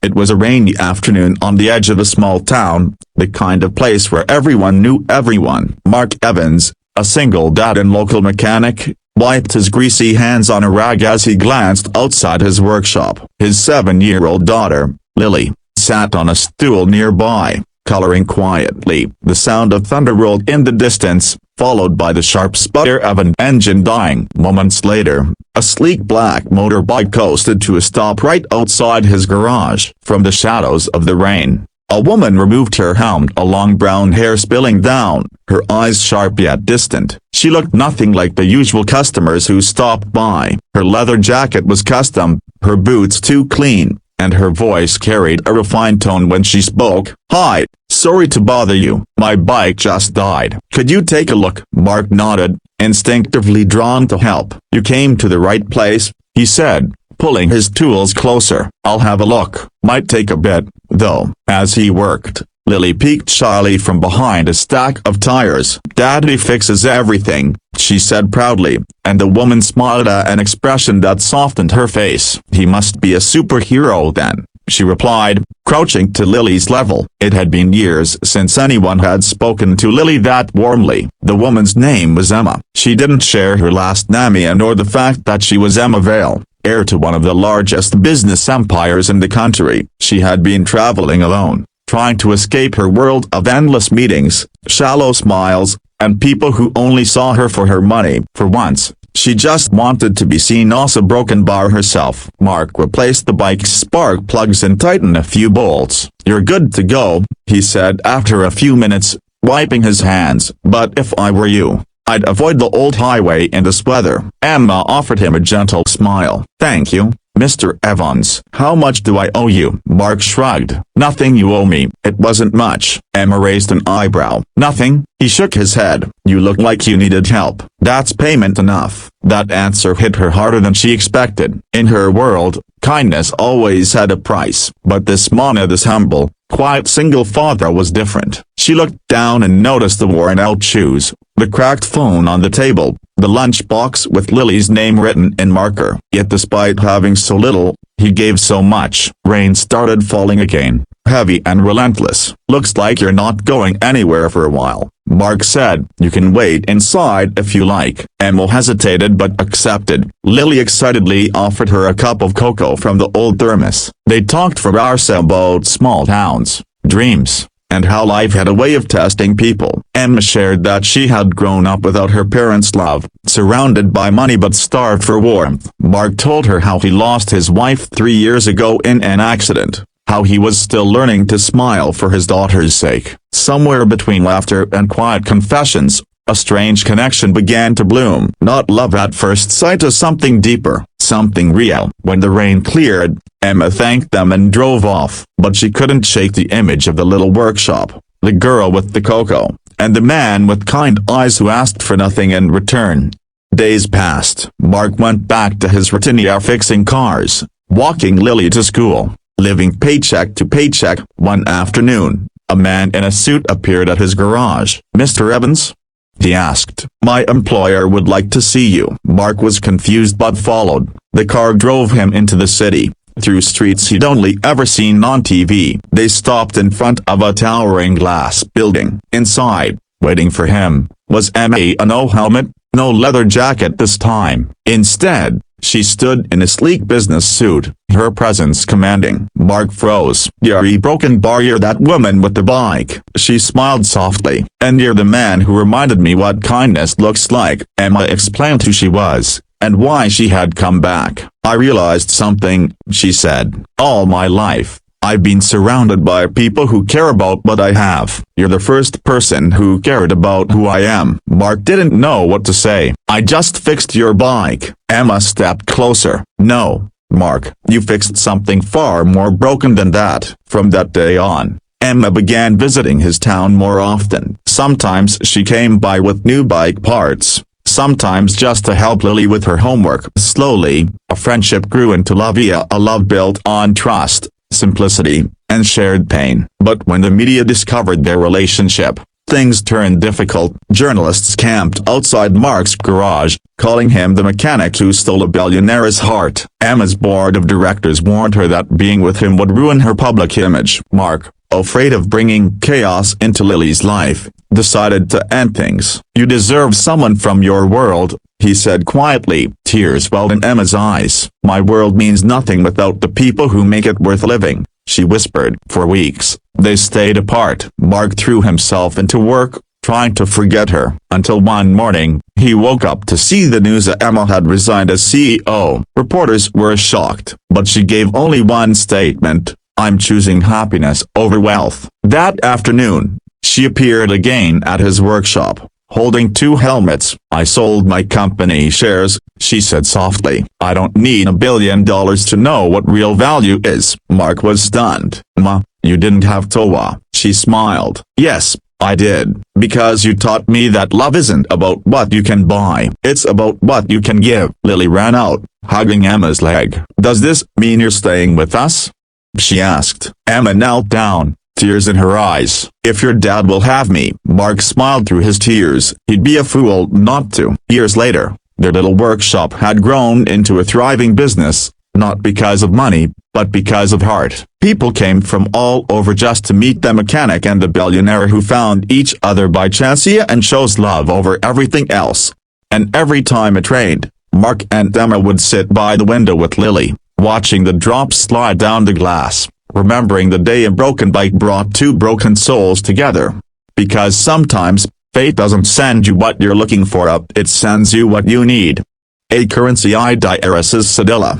It was a rainy afternoon on the edge of a small town, the kind of place where everyone knew everyone. Mark Evans, a single dad and local mechanic, wiped his greasy hands on a rag as he glanced outside his workshop. His 7-year-old daughter, Lily, sat on a stool nearby, coloring quietly. The sound of thunder rolled in the distance, followed by the sharp sputter of an engine dying. Moments later, a sleek black motorbike coasted to a stop right outside his garage. From the shadows of the rain, a woman removed her helmet, a long brown hair spilling down, her eyes sharp yet distant. She looked nothing like the usual customers who stopped by. Her leather jacket was custom, her boots too clean, and her voice carried a refined tone when she spoke. "Hi, sorry to bother you, my bike just died. Could you take a look?" Mark nodded, instinctively drawn to help. "You came to the right place," he said, pulling his tools closer. "I'll have a look. Might take a bit, though." As he worked, Lily peeked shyly from behind a stack of tires. "Daddy fixes everything," she said proudly, and the woman smiled at an expression that softened her face. "He must be a superhero then," she replied, crouching to Lily's level. It had been years since anyone had spoken to Lily that warmly. The woman's name was Emma. She didn't share her last name nor the fact that she was Emma Vale, heir to one of the largest business empires in the country. She had been traveling alone, trying to escape her world of endless meetings, shallow smiles, and people who only saw her for her money. For once, she just wanted to be seen also broken by herself. Mark replaced the bike's spark plugs and tightened a few bolts. "You're good to go," he said after a few minutes, wiping his hands. "But if I were you, I'd avoid the old highway in this weather." Emma offered him a gentle smile. "Thank you, Mr. Evans. How much do I owe you?" Mark shrugged. "Nothing you owe me." "It wasn't much." Emma raised an eyebrow. "Nothing?" He shook his head. "You look like you needed help." "That's payment enough." That answer hit her harder than she expected. In her world, kindness always had a price. But this monet's humble, quiet single father was different. She looked down and noticed the worn-out shoes, the cracked phone on the table, the lunchbox with Lily's name written in marker. Yet despite having so little, he gave so much. Rain started falling again, heavy and relentless. "Looks like you're not going anywhere for a while," Mark said. "You can wait inside if you like." Emma hesitated but accepted. Lily excitedly offered her a cup of cocoa from the old thermos. They talked for hours about small towns, dreams, and how life had a way of testing people. Emma shared that she had grown up without her parents' love, surrounded by money but starved for warmth. Mark told her how he lost his wife 3 years ago in an accident, how he was still learning to smile for his daughter's sake. Somewhere between laughter and quiet confessions, a strange connection began to bloom. Not love at first sight, as something deeper, something real. When the rain cleared, Emma thanked them and drove off. But she couldn't shake the image of the little workshop, the girl with the cocoa, and the man with kind eyes who asked for nothing in return. Days passed. Mark went back to his routine, fixing cars, walking Lily to school, living paycheck to paycheck. One afternoon, a man in a suit appeared at his garage. "Mr. Evans?" he asked. "My employer would like to see you." Mark was confused but followed. The car drove him into the city, through streets he'd only ever seen on TV. They stopped in front of a towering glass building. Inside, waiting for him, was Emma. No helmet, no leather jacket this time. Instead, she stood in a sleek business suit, her presence commanding. Mark froze. "You're broken bar, you're that woman with the bike." She smiled softly. "And you're the man who reminded me what kindness looks like." Emma explained who she was, and why she had come back. "I realized something," she said. "All my life, I've been surrounded by people who care about what I have. You're the first person who cared about who I am." Mark didn't know what to say. "I just fixed your bike." Emma stepped closer. "No, Mark, you fixed something far more broken than that." From that day on, Emma began visiting his town more often. Sometimes she came by with new bike parts, sometimes just to help Lily with her homework. Slowly, a friendship grew into love, a love built on trust, simplicity, and shared pain. But when the media discovered their relationship, things turned difficult. Journalists camped outside Mark's garage, calling him the mechanic who stole a billionaire's heart. Emma's board of directors warned her that being with him would ruin her public image. Mark, afraid of bringing chaos into Lily's life, decided to end things. "You deserve someone from your world," he said quietly. Tears welled in Emma's eyes. "My world means nothing without the people who make it worth living," she whispered. For weeks, they stayed apart. Mark threw himself into work, trying to forget her, until one morning, he woke up to see the news that Emma had resigned as CEO. Reporters were shocked, but she gave only one statement: "I'm choosing happiness over wealth." That afternoon, she appeared again at his workshop, holding two helmets. "I sold my company shares," she said softly. "I don't need $1 billion to know what real value is." Mark was stunned. "Ma, you didn't have Towa," she smiled. "Yes, I did, because you taught me that love isn't about what you can buy, it's about what you can give." Lily ran out, hugging Emma's leg. "Does this mean you're staying with us?" she asked. Emma knelt down, tears in her eyes. "If your dad will have me." Mark smiled through his tears. He'd be a fool not to. Years later, their little workshop had grown into a thriving business, not because of money, but because of heart. People came from all over just to meet the mechanic and the billionaire who found each other by chance and chose love over everything else. And every time it rained, Mark and Emma would sit by the window with Lily, watching the drops slide down the glass, remembering the day a broken bike brought two broken souls together. Because sometimes, fate doesn't send you what you're looking for, it sends you what you need. A currency I diaris is Sedilla.